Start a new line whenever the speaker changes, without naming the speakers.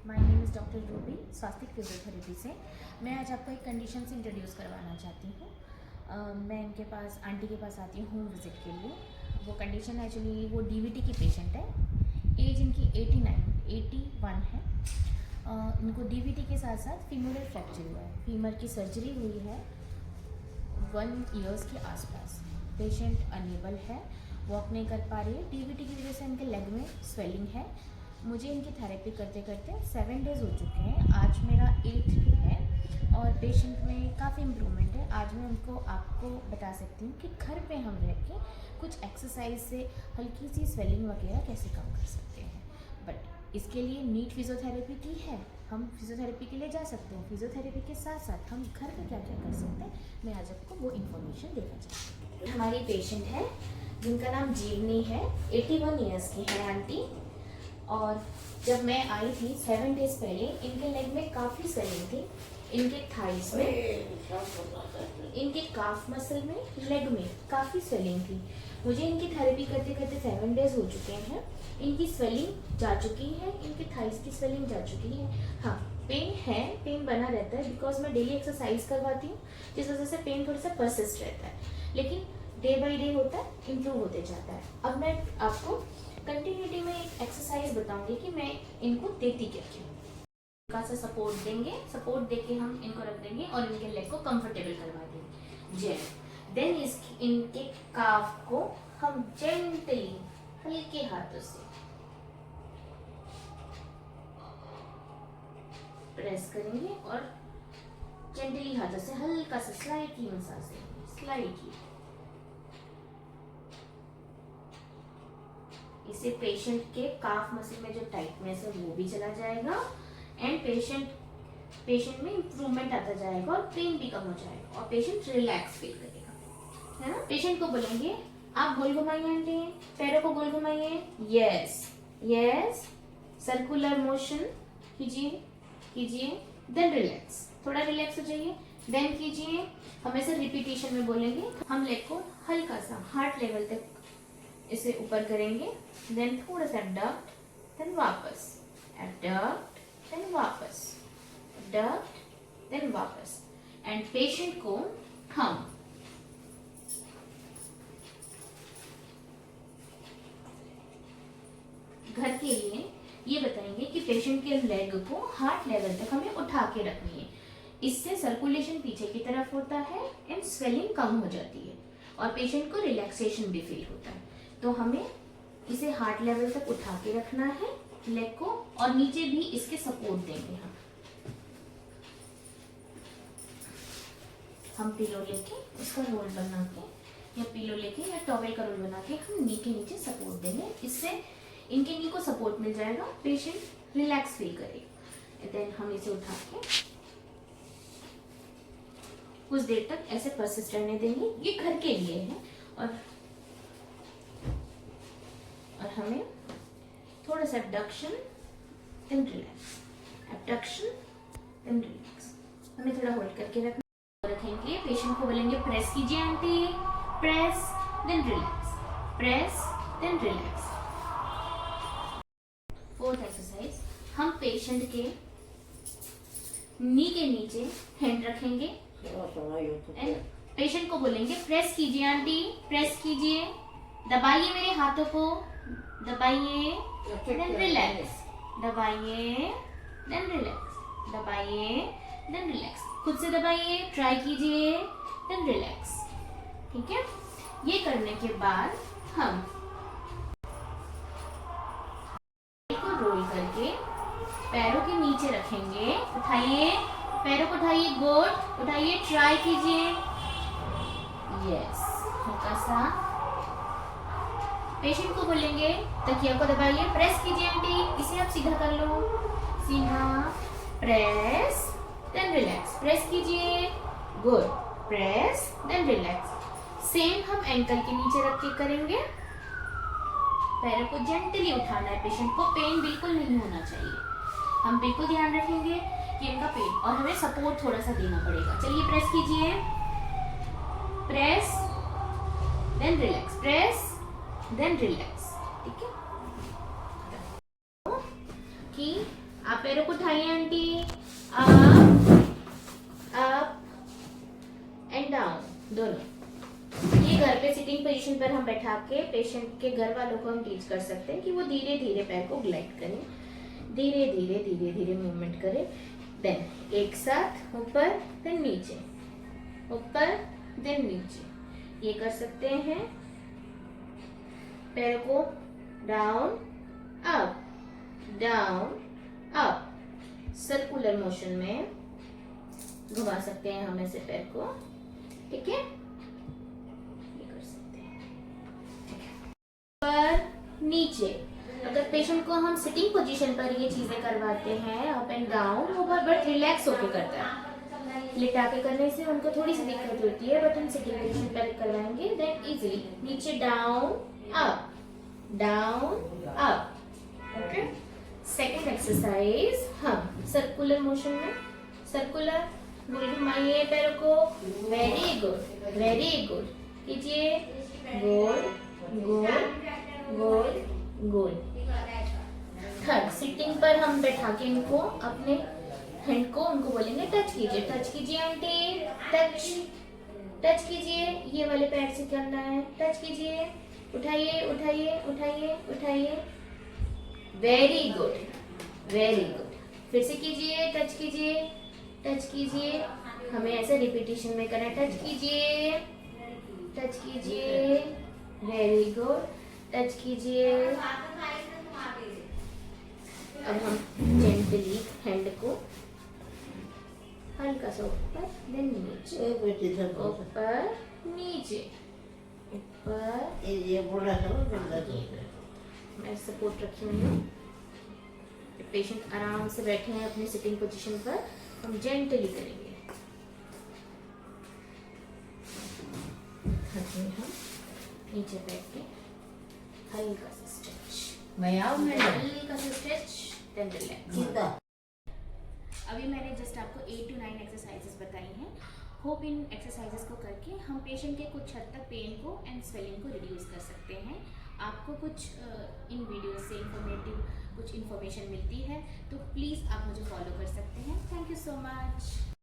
My name is doctor Ruby, Swastik physiotherapy से। मैं आज आपको एक कंडीशन से इंट्रोड्यूस करवाना चाहती हूँ। मैं इनके पास आंटी के पास आती हूँ विज़िट के लिए। वो कंडीशन एक्चुअली वो डीवीटी की पेशेंट है। एज इनकी 81 है। इनको डीवीटी के साथ साथ फीमोरल फ्रैक्चर हुआ है। फीमर की सर्जरी हुई है 1 ईयर्स के आसपास। पेशेंट अनेबल है, वॉक नहीं कर पा रही है। डीवीटी की वजह से इनके लेग में स्वेलिंग है। मुझे इनकी थेरेपी करते करते 7 डेज़ हो चुके हैं। आज मेरा 8th डे है और पेशेंट में काफ़ी इम्प्रूवमेंट है। आज मैं उनको आपको बता सकती हूँ कि घर पे हम रह के कुछ एक्सरसाइज से हल्की सी स्वेलिंग वगैरह कैसे कम कर सकते हैं। बट इसके लिए नीट फिजियोथेरेपी की है। हम फिजियोथेरेपी के लिए जा सकते हैं। फिजियोथेरेपी के साथ साथ हम घर पे क्या क्या कर सकते हैं, मैं आज आपको वो इन्फॉर्मेशन देना चाहती हूँ। हमारी पेशेंट है जिनका नाम जीवनी है। 81 ईयर्स की है आंटी। और जब मैं आई थी 7 डेज पहले, इनके लेग में काफ़ी स्वेलिंग थी। इनके थाइस में, इनके काफ मसल में, लेग में काफ़ी स्वेलिंग थी। मुझे इनकी थेरेपी करते करते 7 डेज हो चुके हैं। इनकी स्वेलिंग जा चुकी है, इनके थाइस की स्वेलिंग जा चुकी है। हाँ, पेन है, पेन बना रहता है बिकॉज मैं डेली एक्सरसाइज करवाती हूँ, जिस वजह से पेन थोड़ा सा परसिस्ट रहता है, लेकिन डे बाई डे होता है, इम्प्रूव होते जाता है। अब मैं आपको कंटिन्यूटी में एक एक्सरसाइज बताऊंगी कि मैं इनको देती क्या क्या। हल्का सा सपोर्ट देंगे, सपोर्ट देके हम इनको रख देंगे और इनके लेग को कंफर्टेबल करवा देंगे। देन इनके काफ को हम जेंटली हल्के हाथों से प्रेस करेंगे और जेंटली हाथों से हल्का सा स्लाइटली मसाज देंगे, स्लाइटली। इससे पेशेंट के काफ मसल में जो टाइटनेस है वो भी चला जाएगा एंड पेशेंट में इंप्रूवमेंट आता जाएगा और पेन भी कम हो जाएगा और पेशेंट रिलैक्स फील करेगा, है ना। पेशेंट को बोलेंगे आप गोल घुमाइए आंटी, पैरों को गोल घुमाइए, यस यस, सर्कुलर मोशन कीजिए कीजिए, देन रिलैक्स, थोड़ा रिलैक्स हो जाइए, देन कीजिए। हमेशा रिपीटेशन में बोलेंगे। हम लेग को हल्का सा हार्ट लेवल तक इसे ऊपर करेंगे, देन थोड़ा सा एबडक्ट, देन वापस, एबडक्ट, देन वापस, एबडक्ट, देन वापस। एंड पेशेंट को हम घर के लिए ये बताएंगे कि पेशेंट के लेग को हार्ट लेवल तक हमें उठा के रखनी है। इससे सर्कुलेशन पीछे की तरफ होता है एंड स्वेलिंग कम हो जाती है और पेशेंट को रिलैक्सेशन भी फील होता है। तो हमें इसे हार्ट लेवल तक उठा के रखना है लेग को, और नीचे भी इसके सपोर्ट देंगे। हम पिलो लेके इसका रोल बना के या पिलो लेके या टॉवेल का रोल बना के हम नी के नीचे सपोर्ट देंगे। इससे इनके नी को सपोर्ट मिल जाएगा, पेशेंट रिलैक्स फील करेगा। देन हम इसे उठा के कुछ देर तक ऐसे परसिस्ट रहने देंगे। ये घर के लिए है और हमें थोड़ा सा abduction then relax, abduction then relax. हमें थोड़ा होल्ड करके रखेंगे। पेशेंट को बोलेंगे प्रेस कीजिए aunty, press then relax, press then relax. 4th exercise, हम पेशेंट के नी के नीचे हैंड रखेंगे एंड पेशेंट को बोलेंगे प्रेस कीजिए आंटी, प्रेस कीजिए, दबाइए मेरे हाथों को, दबाइए देन रिलैक्स, दबाइए देन रिलैक्स, दबाइए देन रिलैक्स। खुद से दबाइए, ट्राई कीजिए देन रिलैक्स। ठीक है, ये करने के बाद हम को रोल करके पैरों के नीचे रखेंगे। उठाइए, पैरों को उठाइए, गुड, उठाइए, ट्राई कीजिए, यस, हल्का सा। पेशेंट को बोलेंगे तकिया को दबाइए, प्रेस कीजिए आंटी, इसे आप सीधा कर लो, सीधा, प्रेस देन रिलैक्स, प्रेस कीजिए, good, press then relax. Same हम एंकल के नीचे रख के करेंगे। पैरों को जेंटली उठाना है, पेशेंट को पेन बिल्कुल नहीं होना चाहिए। हम बिल्कुल ध्यान रखेंगे कि इनका पेन, और हमें सपोर्ट थोड़ा सा देना पड़ेगा। चलिए प्रेस कीजिए, press then relax, press then relax. ठीक है, कि आप पैरों को उठाइए aunty, up up and down दोनों। ये घर पे सिटिंग पोजीशन पर हम बैठा के पेशेंट के घर वालों को हम टीच कर सकते हैं कि वो धीरे धीरे पैर को ग्लाइड करें, धीरे धीरे धीरे धीरे मूवमेंट करें। देन एक साथ ऊपर देन नीचे, ऊपर देन नीचे, ये कर सकते हैं। पैर को डाउन अप सर्कुलर मोशन में घुमा सकते हैं हम ऐसे पैर को, ठीक है, ये कर सकते हैं। पर नीचे अगर पेशेंट को हम सिटिंग पोजीशन पर ये चीजें करवाते हैं अप एंड डाउन, वो बहुत रिलैक्स होके करता है। लिटा के करने से उनको थोड़ी सी दिक्कत होती है, बट हम सिटिंग पोजीशन पर करवाएंगे देन इजीली नीचे down up. Okay, second exercise हम सर्कुलर मोशन में, सर्कुलर गोल घुमाइए पैरों को, वेरी गुड वेरी गुड, कीजिए गोल गोल गोल गोल। थर्ड, सिटिंग पर हम बैठा के इनको अपने हैंड को उनको बोलेंगे टच कीजिए आंटी, टच कीजिए, ये वाले पैर से करना है, टच कीजिए, उठाइए उठाइए उठाइए उठाइए, वेरी गुड वेरी गुड। फिर से कीजिए, टच कीजिए, हमें ऐसे रिपीटेशन में करना है, टच कीजिए, वेरी गुड, टच कीजिए। अब हम जेंटली हैंड को हल्का सा ऊपर देन नीचे, ऊपर नीचे, ऊपर, मैं सपोर्ट रखी हुई हूँ। पेशेंट आराम से बैठे हैं अपनी सिटिंग पोजीशन पर, हम जेंटली करेंगे। हम नीचे बैठ के हल्का सा स्ट्रेच, हल्का सा स्ट्रेच देन रिलैक्स। अभी मैंने जस्ट आपको 8 to 9 एक्सरसाइजेस बताई हैं। होप इन एक्सरसाइजेस को करके हम पेशेंट के कुछ हद तक पेन को एंड स्वेलिंग को रिड्यूस कर सकते हैं। आपको कुछ इन वीडियो से इंफॉर्मेटिव कुछ इन्फॉर्मेशन मिलती है तो प्लीज़ आप मुझे फॉलो कर सकते हैं। Thank you so much.